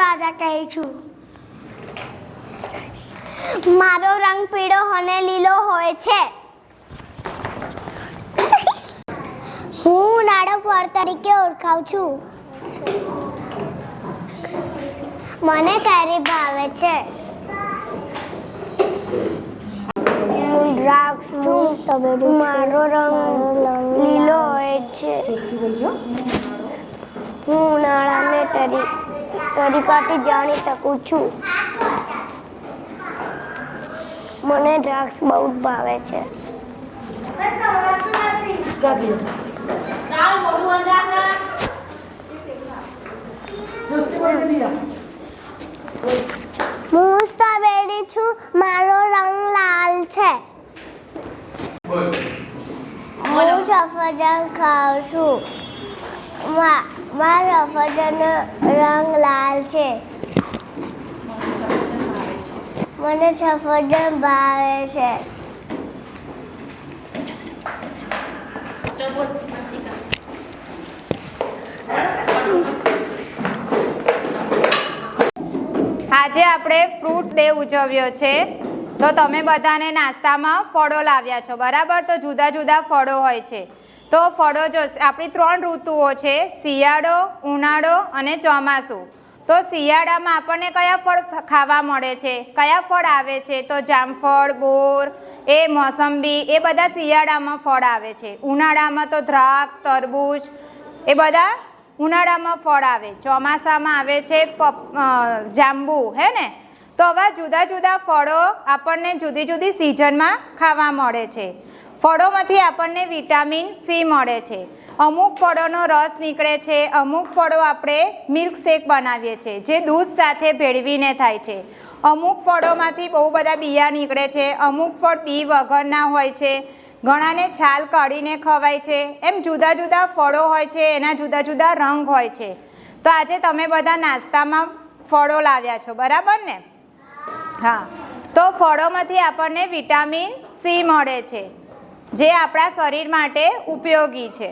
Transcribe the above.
રાજા કહું છું. મારો રંગ પીળો અને લીલો હોય છે. હું ઉનાળો ફળ તરીકે ઓળખાઉં છું. મને કેરી ભાવે છે. દ્રાક્ષ મારો રંગ લીલો હોય છે. હું ઉનાળાને તરીકાથી જાણી શકું છું. મને દ્રાક્ષ બહુ જ ભાવે છે. હું સ્ટ્રોબેરી છું. મારો રંગ લાલ છે. હું સફરજન ખાઉં છું. મારો સફરજનનો રંગ લાલ છે. મને સફરજન ભાવે છે. આજે આપણે ફ્રૂટ્સ ડે ઉજવ્યો છે. તો તમે બધાને નાસ્તામાં ફળો લાવ્યા છો, બરાબર? તો જુદા જુદા ફળો હોય છે. તો ફળો જો આપણી 3 ઋતુઓ છે, શિયાળો, ઉનાળો અને ચોમાસું. તો શિયાળામાં આપણને કયા ફળ ખાવા મળે છે? કયા ફળ આવે છે? તો જામફળ, બોર, મોસંબી, એ બધા શિયાળામાં ફળ આવે છે. ઉનાળામાં તો દ્રાક્ષ, તરબૂચ, એ બધા ઉનાળામાં ફળ આવે. ચોમાસામાં આવે છે જાંબુ, હે ને? તો આવા જુદા જુદા ફળો આપણને જુદી જુદી સિઝનમાં ખાવા મળે છે. ફળોમાંથી આપણને વિટામિન સી મળે છે. અમુક ફળોનો રસ નીકળે છે. અમુક ફળો આપણે મિલ્ક શેક બનાવીએ છીએ, જે દૂધ સાથે ભેળવીને થાય છે. અમુક ફળોમાંથી બહુ બધા બિયા નીકળે છે. અમુક ફળ બી વગરના હોય છે. ઘણાને છાલ કાઢીને ખવાય છે. એમ જુદા જુદા ફળો હોય છે, એના જુદા જુદા રંગ હોય છે. તો આજે તમે બધા નાસ્તામાં ફળો લાવ્યા છો, બરાબર ને? હા. તો ફળોમાંથી આપણને વિટામિન સી મળે છે, જે આપણા શરીર માટે ઉપયોગી છે.